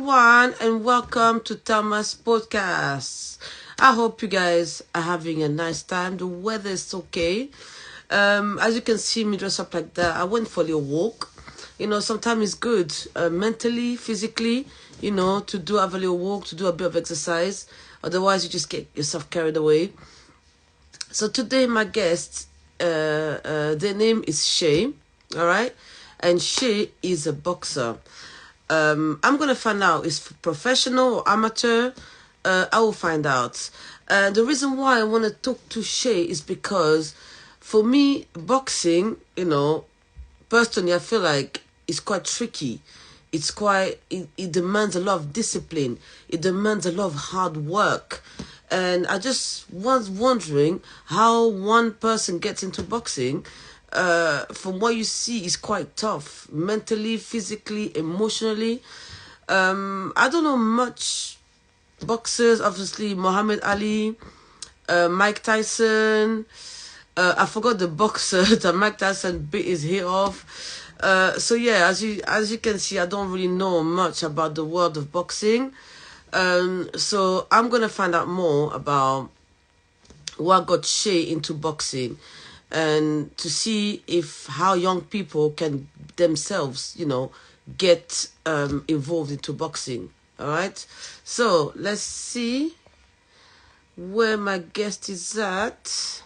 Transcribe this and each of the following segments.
everyone, and welcome to Thomas Podcast. I hope you guys are having a nice time. The weather is okay. As you can see me dress up like that, I went for a little walk. Sometimes it's good, mentally, physically, to have a little walk, to do a bit of exercise. Otherwise, you just get yourself carried away. So today, my guest, their name is Shay, all right? And Shay is a boxer. I'm gonna find out is professional or amateur. I will find out. The reason why I want to talk to Shay is because, for me, boxing, personally, I feel like it's quite tricky. It demands a lot of discipline. It demands a lot of hard work. And I just was wondering how one person gets into boxing. From what you see, is quite tough mentally, physically, emotionally. I don't know much boxers. Obviously, Muhammad Ali, Mike Tyson. I forgot the boxer that Mike Tyson bit his hair off. So yeah, as you can see, I don't really know much about the world of boxing. So I'm gonna find out more about what got Shay into boxing, and to see if how young people can themselves, get involved into boxing. All right. So let's see where my guest is at.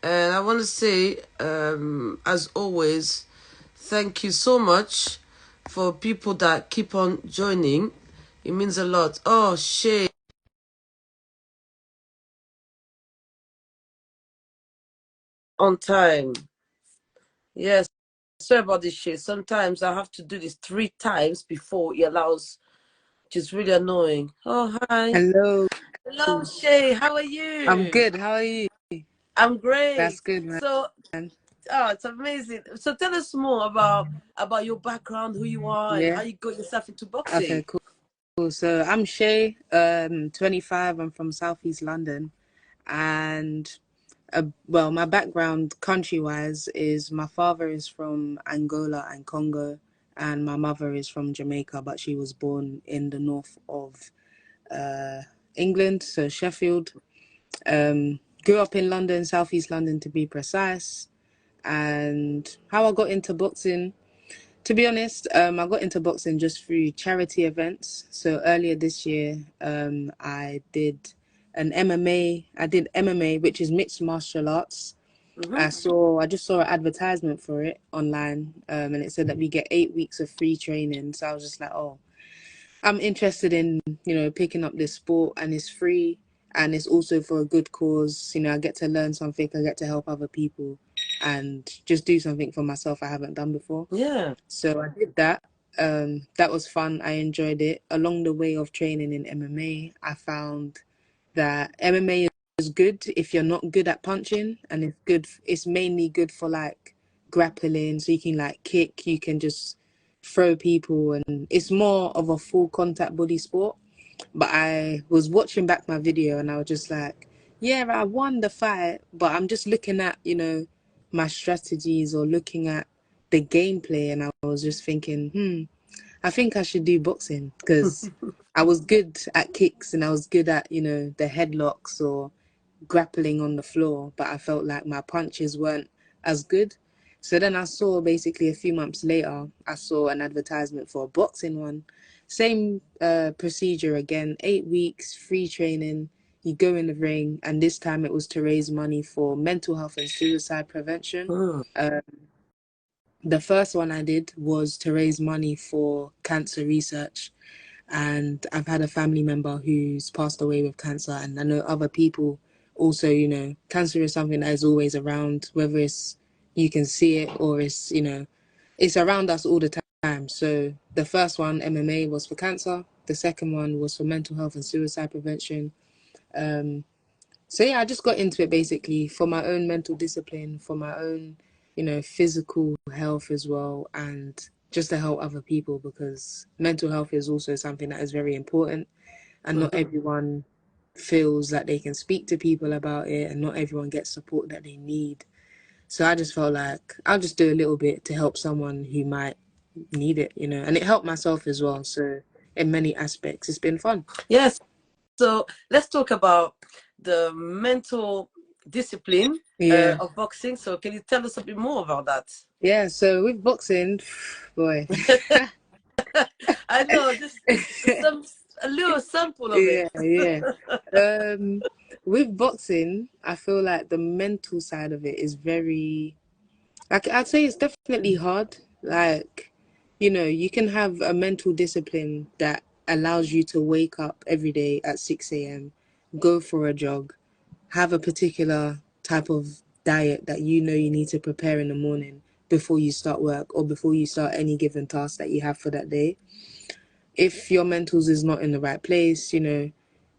And I want to say, as always, thank you so much for people that keep on joining. It means a lot. Oh, Shay. On time. Yes. Sorry about this shit. Sometimes I have to do this 3 times before it allows, which is really annoying. Oh, hi. Hello. Hello, Shay. How are I'm you? good. How are you? I'm That's great. good, man. So, oh, it's amazing. So tell us more about your background, who you are, and how Yeah. you got yourself into Okay, boxing. cool. Cool. So I'm Shay, 25. I'm from Southeast London. And well, my background country-wise is my father is from Angola and Congo, and my mother is from Jamaica, but she was born in the north of uh, England, so Sheffield. Grew up in London, Southeast London to be precise. And how I got into boxing, to be honest, I got into boxing just through charity events. So earlier this year, I did an MMA. I did MMA, which is mixed martial arts. Mm-hmm. I just saw an advertisement for it online, and it said that we get 8 weeks of free training. So I was just like, oh, I'm interested in, picking up this sport, and it's free, and it's also for a good cause. I get to learn something, I get to help other people, and just do something for myself I haven't done before. Yeah. So I did that. That was fun. I enjoyed it. Along the way of training in MMA, I found that MMA is good if you're not good at punching, and it's good. It's mainly good for like grappling, so you can like kick, you can just throw people, and it's more of a full contact body sport. But I was watching back my video, and I was just like, yeah, I won the fight, but I'm just looking at, my strategies, or looking at the gameplay, and I was just thinking, I think I should do boxing, because I was good at kicks, and I was good at, the headlocks or grappling on the floor, but I felt like my punches weren't as good. So then I saw, basically a few months later, I saw an advertisement for a boxing one. Same procedure again, 8 weeks, free training. You go in the ring, and this time it was to raise money for mental health and suicide prevention. Mm. Uh, the first one I did was to raise money for cancer research. And I've had a family member who's passed away with cancer, and I know other people also, cancer is something that is always around, whether it's you can see it, or it's around us all the time. So the first one, MMA, was for cancer. The second one was for mental health and suicide prevention. So yeah, I just got into it basically for my own mental discipline, for my own, physical health as well, and just to help other people, because mental health is also something that is very important, and not Mm-hmm. everyone feels that they can speak to people about it, and not everyone gets support that they need. So I just felt like I'll just do a little bit to help someone who might need it, you know, and it helped myself as well. So in many aspects, it's been fun. Yes. So let's talk about the mental discipline Yeah. of boxing. So can you tell us a bit more about that? Yeah. So with boxing, boy. I know, just some a little sample of it. Yeah, yeah. Um, with boxing, I feel like the mental side of it is very, like, I'd say it's definitely hard. Like, you know, you can have a mental discipline that allows you to wake up every day at 6 a.m., go for a jog, have a particular type of diet that you know you need to prepare in the morning before you start work or before you start any given task that you have for that day. If your mentals is not in the right place, you know,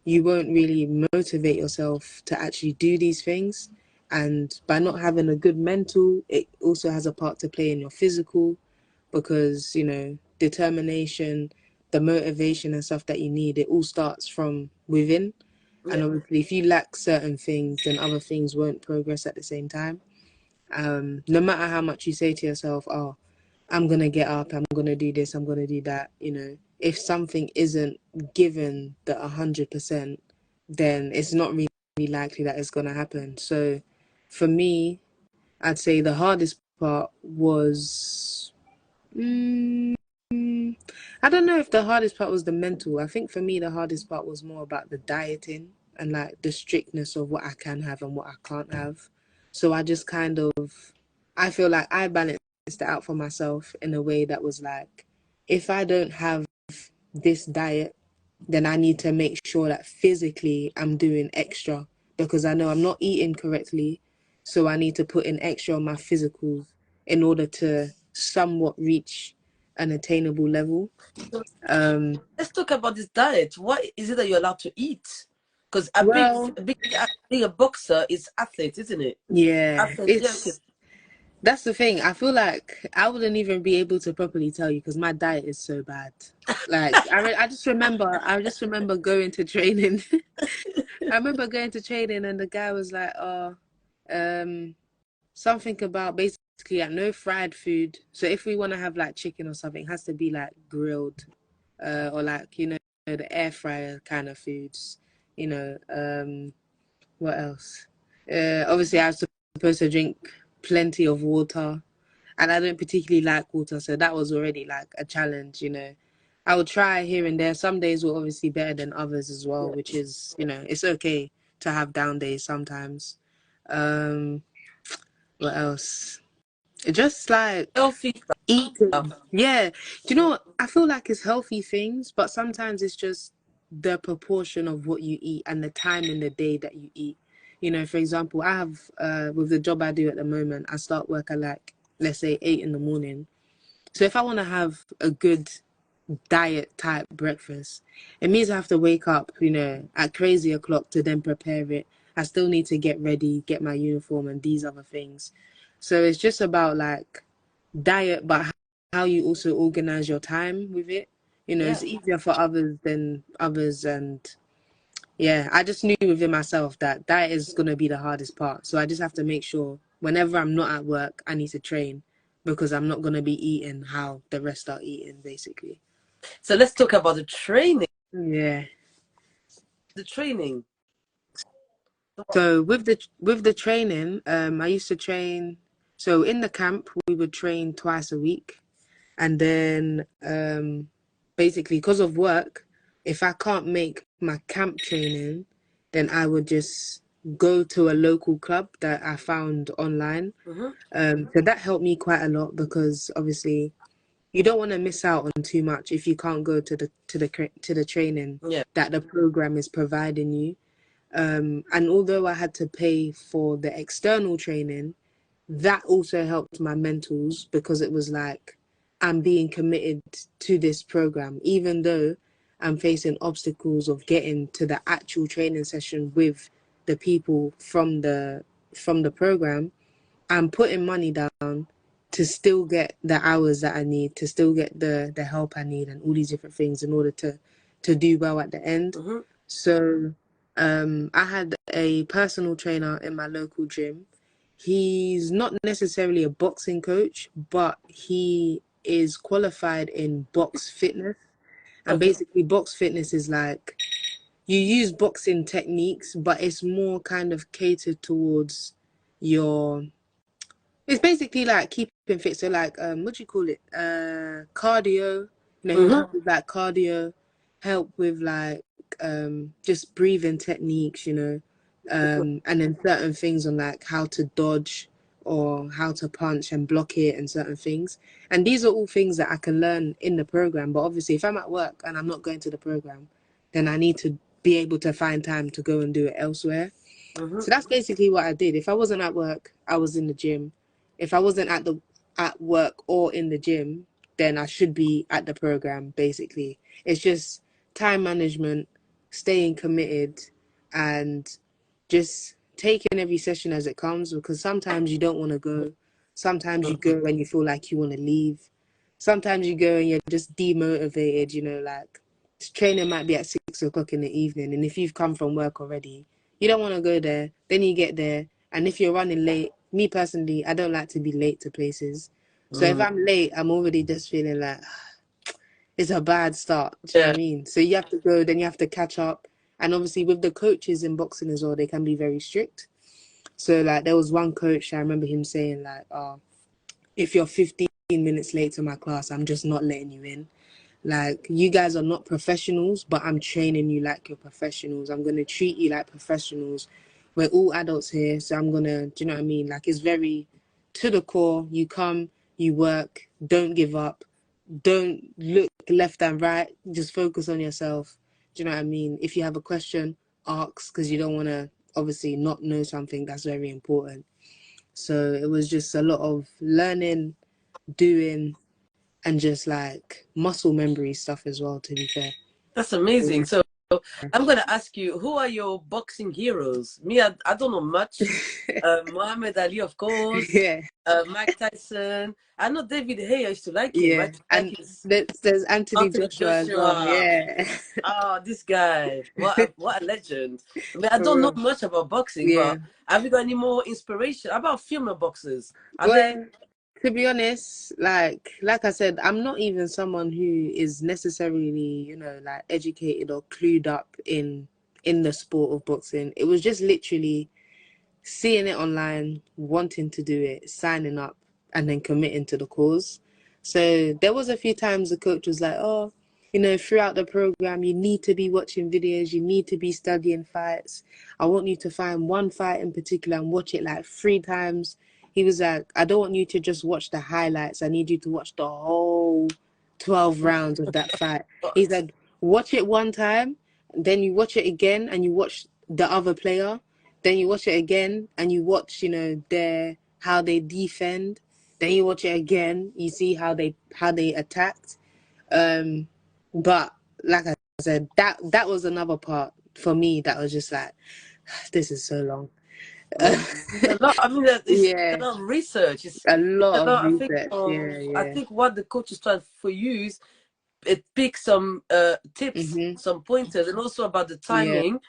you won't really motivate yourself to actually do these things. And by not having a good mental, it also has a part to play in your physical because, you know, determination, the motivation and stuff that you need, it all starts from within. And Yeah. obviously, if you lack certain things, then other things won't progress at the same time. No matter how much you say to yourself, oh, I'm going to get up, I'm going to do this, I'm going to do that, you know, if something isn't given the 100%, then it's not really likely that it's going to happen. So for me, I'd say the hardest part was, mm, I don't know if the hardest part was the mental. I think for me, the hardest part was more about the dieting and like the strictness of what I can have and what I can't have. So I just kind of, I feel like I balanced it out for myself in a way that was like, if I don't have this diet, then I need to make sure that physically I'm doing extra because I know I'm not eating correctly. So I need to put in extra on my physicals in order to somewhat reach an attainable level. So Um, let's talk about this diet. What is it that you're allowed to eat? Because well, being a boxer is athlete, isn't it? yeah, Athlete, yeah, okay. it's that's the thing. I feel like I wouldn't even be able to properly tell you because my diet is so bad. Like I just remember going to training. I remember going to training and the guy was like, "Oh, um, something about basically like no fried food. So if we want to have like chicken or something, it has to be like grilled, or like you know the air fryer kind of foods. You know, what else? Obviously, I was supposed to drink plenty of water, and I don't particularly like water, so that was already like a challenge. You know, I would try here and there. Some days were obviously better than others as well, Yeah. which is you know it's okay to have down days sometimes. Um, what else? Just like Healthy eating. stuff. Yeah. Do you know what? I feel like it's healthy things, but sometimes it's just the proportion of what you eat and the time in the day that you eat. You know, for example, I have with the job I do at the moment, I start work at like let's say 8 in the morning. So if I want to have a good diet type breakfast, it means I have to wake up, you know, at crazy o'clock to then prepare it. I still need to get ready, get my uniform and these other things. So it's just about like diet, but how you also organize your time with it. You know, it's Yeah. easier for others than others. And yeah, I just knew within myself that diet is going to be the hardest part. So I just have to make sure whenever I'm not at work, I need to train because I'm not going to be eating how the rest are eating, basically. So let's talk about the training. Yeah. The training. So with the training, I used to train. So in the camp, we would train twice a week. And then basically because of work, if I can't make my camp training, then I would just go to a local club that I found online. Mm-hmm. So that helped me quite a lot because obviously you don't want to miss out on too much if you can't go to the training Yeah. that the program is providing you. And although I had to pay for the external training, that also helped my mentals because it was like I'm being committed to this program, even though I'm facing obstacles of getting to the actual training session with the people from the program. I'm putting money down to still get the hours that I need, to still get the help I need, and all these different things in order to do well at the end. Mm-hmm. So I had a personal trainer in my local gym. He's not necessarily a boxing coach, but he is qualified in box fitness. And Okay. basically, box fitness is like you use boxing techniques, but it's more kind of catered towards your. It's basically like keeping fit. So like, what do you call it? Cardio. You know, he'll help with like cardio, help with like just breathing techniques. You know, and then certain things on like how to dodge or how to punch and block it and certain things. And these are all things that I can learn in the program. But obviously, if I'm at work and I'm not going to the program, then I need to be able to find time to go and do it elsewhere. Mm-hmm. So that's basically what I did. If I wasn't at work, I was in the gym. If I wasn't at work or in the gym, then I should be at the program. Basically, it's just time management, staying committed, and just taking every session as it comes. Because sometimes you don't want to go. Sometimes you go when you feel like you want to leave. Sometimes you go and you're just demotivated. You know, like training might be at 6 o'clock in the evening, and if you've come from work already, you don't want to go there. Then you get there, and if you're running late, me personally, I don't like to be late to places. So if I'm late, I'm already just feeling like it's a bad start. Do you know Yeah. what I mean? So you have to go, then you have to catch up. And obviously with the coaches in boxing as well, they can be very strict. So like there was one coach, I remember him saying like, oh, if you're 15 minutes late to my class, I'm just not letting you in. Like, you guys are not professionals, but I'm training you like you're professionals. I'm going to treat you like professionals. We're all adults here, so I'm going to, do you know what I mean? Like, it's very to the core. You come, you work, don't give up, don't look left and right, just focus on yourself. Do you know what I mean? If you have a question, ask, because you don't want to obviously not know something that's very important. So it was just a lot of learning, doing, and just like muscle memory stuff as well, to be fair. That's amazing. So I'm gonna ask you, who are your boxing heroes? Me, I don't know much. Muhammad Ali, of course. Yeah, Mike Tyson. I know David Hay. I used to like him. I yeah. used to like And his there's Anthony Anthony Joshua as well. Joshua. Yeah. Oh, this guy. What a legend. I mean, I For don't know real. much about boxing, Yeah. but have you got any more inspiration? How about female boxers? Are they Well, to be honest, like I said, I'm not even someone who is necessarily, you know, like educated or clued up in the sport of boxing. It was just literally seeing it online, wanting to do it, signing up, and then committing to the cause. So there was a few times the coach was like, "Oh, you know, throughout the program, you need to be watching videos, you need to be studying fights. I want you to find one fight in particular and watch it like 3 times." He was like, "I don't want you to just watch the highlights. I need you to watch the whole 12 rounds of that fight." He said, "Watch it one time, then you watch it again, and you watch the other player." Then you watch it again and you watch, you know, how they defend. Then you watch it again, you see how they attacked. Um, but like I said, that was another part for me that was just like, this is so long. It's a lot. I mean, it's Yeah, a lot of research. a It's a lot of lot. I think. research. Yeah, I yeah. think what the coach is trying for you is it pick some tips, Mhm. some pointers, and also about the Yeah, timing.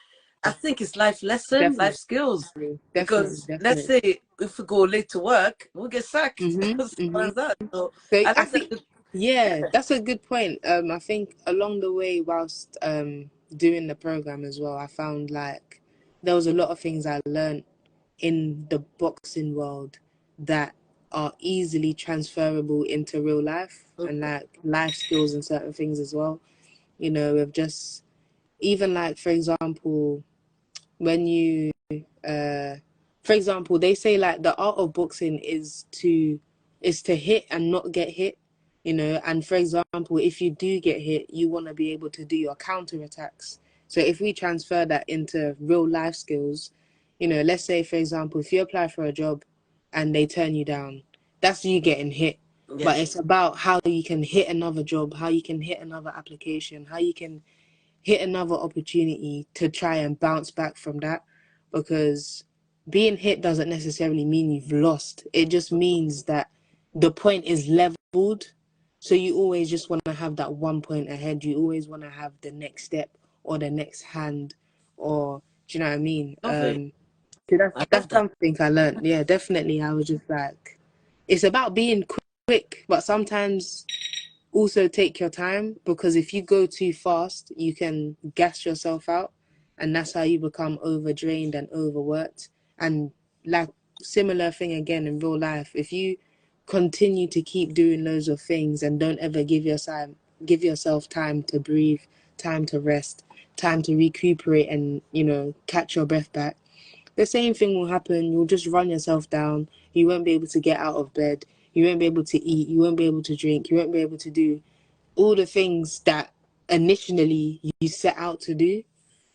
I think it's life lesson, life definitely, skills. definitely, Because let's definitely. say if we go late to work, we'll get sacked. Mhm, Simple mhm. as that. So So I I think that think, yeah, that's a good point. I think along the way, whilst doing the program as well, I found like there was a lot of things I learned in the boxing world that are easily transferable into real life and like life skills and certain things as well. You know, of just even like for example, when you uh for example, they say like the art of boxing is to hit and not get hit, you know. And for example, if you do get hit, you want to be able to do your counter attacks. So if we transfer that into real life skills, you know, let's say for example, if you apply for a job and they turn you down, that's you getting hit. yeah, But it's about how you can hit another job, how you can hit another application, how you can hit another opportunity to try and bounce back from that, because being hit doesn't necessarily mean you've lost. It just means that the point is leveled. So you always just want to have that 1 point ahead. You always want to have the next step or the next hand, or do you know what I mean? love it. So I that's love that. something I learned. Yeah, definitely. I was just like, it's about being quick, but sometimes also take your time, because if you go too fast, you can gas yourself out, and that's how you become overdrained and overworked. And like, similar thing again in real life, if you continue to keep doing loads of things and don't ever give yourself time to breathe, time to rest, time to recuperate, and catch your breath back, the same thing will happen. You'll just run yourself down. You won't be able to get out of bed. You won't be able to eat. You won't be able to drink. You won't be able to do all the things that initially you set out to do.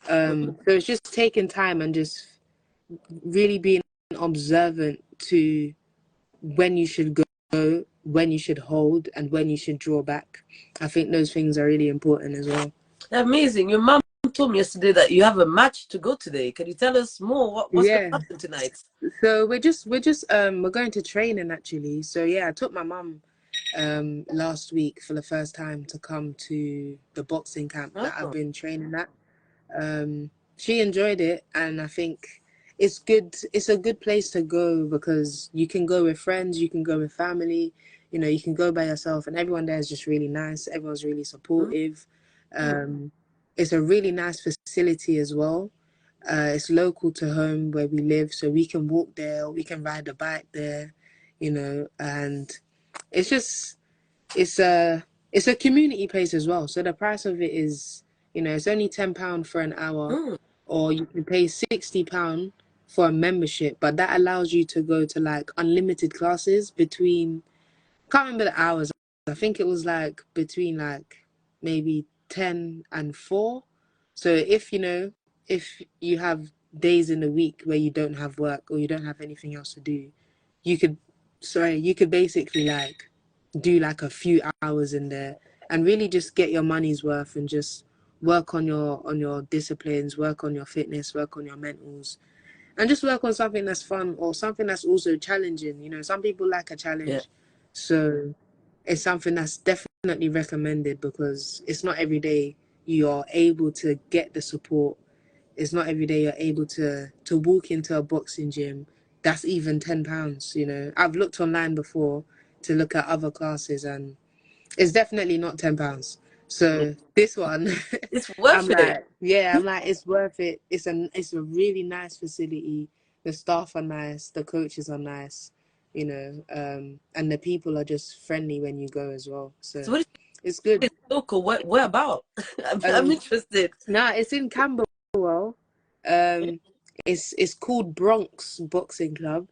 So it's just taking time and just really being observant to when you should go, when you should hold, and when you should draw back. I think those things are really important as well. Amazing. Your mom told me yesterday that you have a match to go today. Can you tell us more? What's going to Yeah. happen tonight? So we're going to training actually. So yeah, I took my mum last week for the first time to come to the boxing camp that I've Oh. been training at. She enjoyed it, and I think it's good. It's a good place to go because you can go with friends, you can go with family, you can go by yourself, and everyone there is just really nice. Everyone's really supportive. It's a really nice facility as well. It's local to home where we live, so we can walk there, we can ride a bike there, and it's just it's a community place as well. So the price of it is, it's only £10 for an hour, or you can pay £60 for a membership, but that allows you to go to like unlimited classes between, can't remember the hours. I think it was like between like maybe 10 and 4. So if you have days in the week where you don't have work or you don't have anything else to do, you could basically like do like a few hours in there and really just get your money's worth and just work on your disciplines, work on your fitness, work on your mentals, and just work on something that's fun or something that's also challenging. Some people like a Yeah. challenge. So it's something that's definitely recommended because it's not every day you're able to get the support. It's not every day you're able to walk into a boxing gym that's even £10. I've looked online before to look at other classes, and it's definitely not £10. Yeah. So this one, It's worth it. I'm like, it's worth it. It's a really nice facility. The staff are nice. The coaches are nice. And the people are just friendly when you go as well. So So what is it's good. it local? Where about? I'm Um, interested. Now it's in Camberwell. Um, it's called Bronx Boxing Club.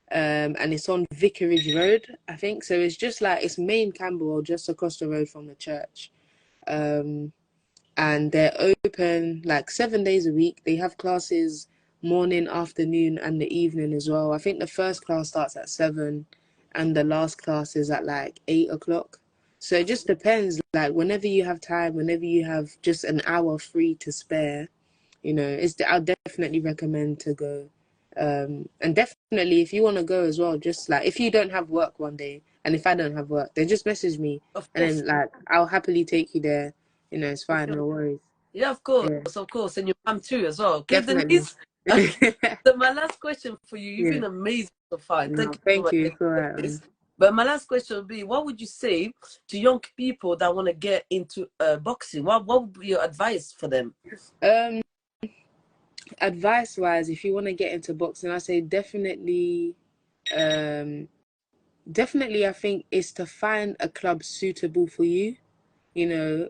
And it's on Vicarage Road, I think. So it's just like, it's main Camberwell, just across the road from the church. Um, and they're open like 7 days a week. They have classes morning, afternoon, and the evening as well. I think the first class starts at 7, and the last class is at like 8 o'clock. So it just depends. Like whenever you have time, whenever you have just an hour free to spare, I'll definitely recommend to go. And definitely if you want to go as well, just like if you don't have work one day, and if I don't have work, then just message me, Of and course. then like I'll happily take you there. It's For fine, sure. no worries. Yeah, of course, Yeah, of course. And your mom too as well. Okay, definitely. Denise. Okay. So my last question for you, you've Yeah. been amazing so far. Thank No, you so thank much, you. It's all right, Denise. man. But my last question would be, what would you say to young people that want to get into boxing? What would be your advice for them? Um, Advice wise, if you want to get into boxing, I say um, definitely, I think is to find a club suitable for you. You know,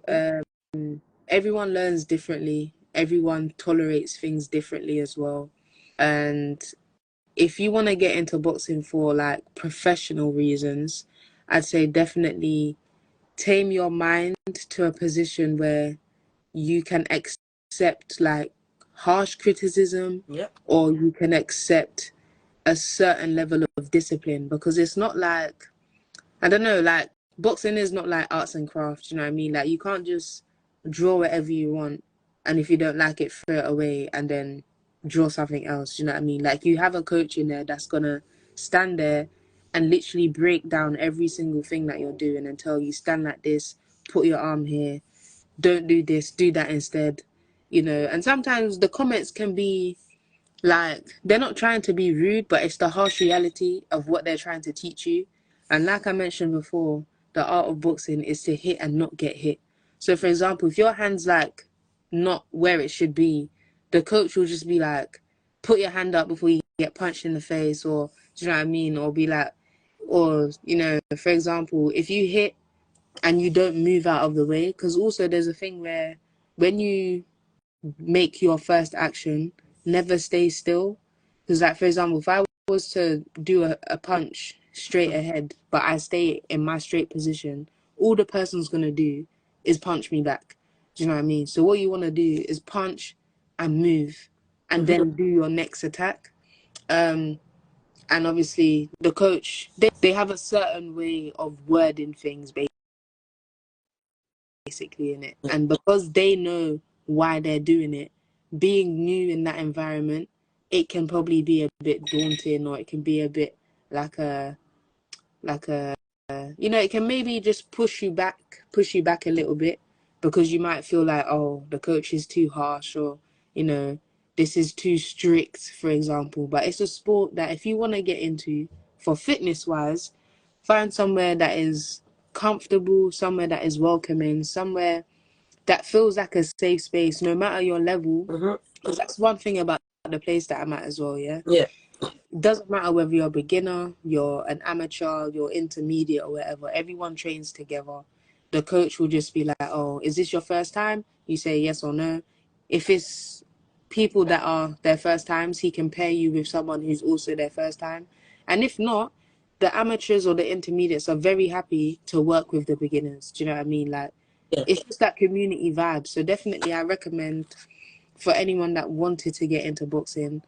everyone learns differently. Everyone tolerates things differently as well. And if you want to get into boxing for like professional reasons, I'd say definitely tame your mind to a position where you can accept like harsh criticism, Yep. or you can accept a certain level of discipline, because it's not like, I don't know, like boxing is not like arts and crafts, you know what I mean? Like you can't just draw whatever you want, and if you don't like it, throw it away and then draw something else, you know what I mean? Like you have a coach in there that's gonna stand there and literally break down every single thing that you're doing and tell you, stand like this, put your arm here, don't do this, do that instead, and sometimes the comments can be like, they're not trying to be rude, but it's the harsh reality of what they're trying to teach you. And like I mentioned before, the art of boxing is to hit and not get hit. So, for example, if your hand's like not where it should be, the coach will just be like, put your hand up before you get punched in the face, or do you know what I mean? Or be like, or, you know, for example, if you hit and you don't move out of the way, because also there's a thing where when you make your first action, never stay still. Because, like, for example, if I was to do a punch straight ahead, but I stay in my straight position, all the person's going to do is punch me back. Do you know what I mean? So, what you want to do is punch and move and then do your next attack. And obviously, the coach, they have a certain way of wording things, basically, in it. And because they know why they're doing it, being new in that environment, it can probably be a bit daunting, or it can be a bit like a you know, it can maybe just push you back a little bit, because you might feel like, oh, the coach is too harsh, or, you know, this is too strict, for example. But it's a sport that if you want to get into for fitness wise, find somewhere that is comfortable, somewhere that is welcoming, somewhere that feels like a safe space, no matter your level. Because that's one thing about the place that I'm at as well, yeah? Yeah. It doesn't matter whether you're a beginner, you're an amateur, you're intermediate, or whatever. Everyone trains together. The coach will just be like, oh, is this your first time? You say yes or no. If it's people that are their first times, he can pair you with someone who's also their first time. And if not, the amateurs or the intermediates are very happy to work with the beginners. Do you know what I mean? Like, Yeah. it's just that community vibe. So definitely I recommend, for anyone that wanted to get into boxing,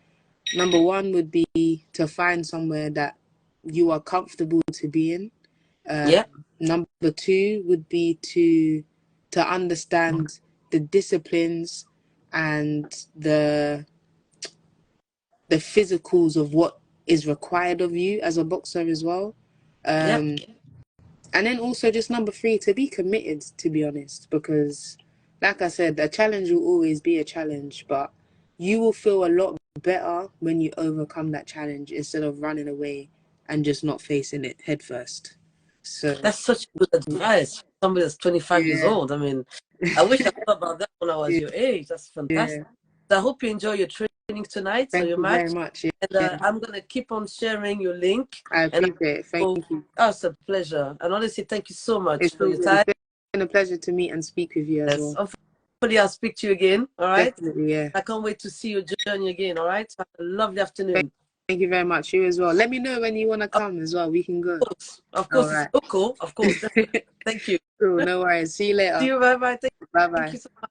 number one would be to find somewhere that you are comfortable to be in. Yeah. Number two would be to understand the disciplines and the physicals of what is required of you as a boxer as well. Yeah. And then also just number three, to be committed, to be honest, because like I said, a challenge will always be a challenge, but you will feel a lot better when you overcome that challenge instead of running away and just not facing it head first. So That's such good advice. Somebody that's 25 years yeah, old. I mean, I wish I thought about that when I was yeah, your age. That's yeah. fantastic. So I hope you enjoy your training tonight, so Thank your you very match. much. And Yeah, I'm going to keep on sharing your link. I And appreciate it. Thank oh, you. it's a pleasure. And honestly, thank you so much It's for all your good. It's time. been a pleasure to meet and speak with you as Yes. well. Hopefully, I'll speak to you again. All right. Definitely, yeah. I can't wait to see your journey again. All right. Have a lovely afternoon. Thank you very much. You as well. Let me know when you want to come as well. We can go. Of All course, it's right. so cool. Of course. Definitely. Thank you. Cool. No worries. See you See later. you. Bye bye. Bye Thank bye. you so much.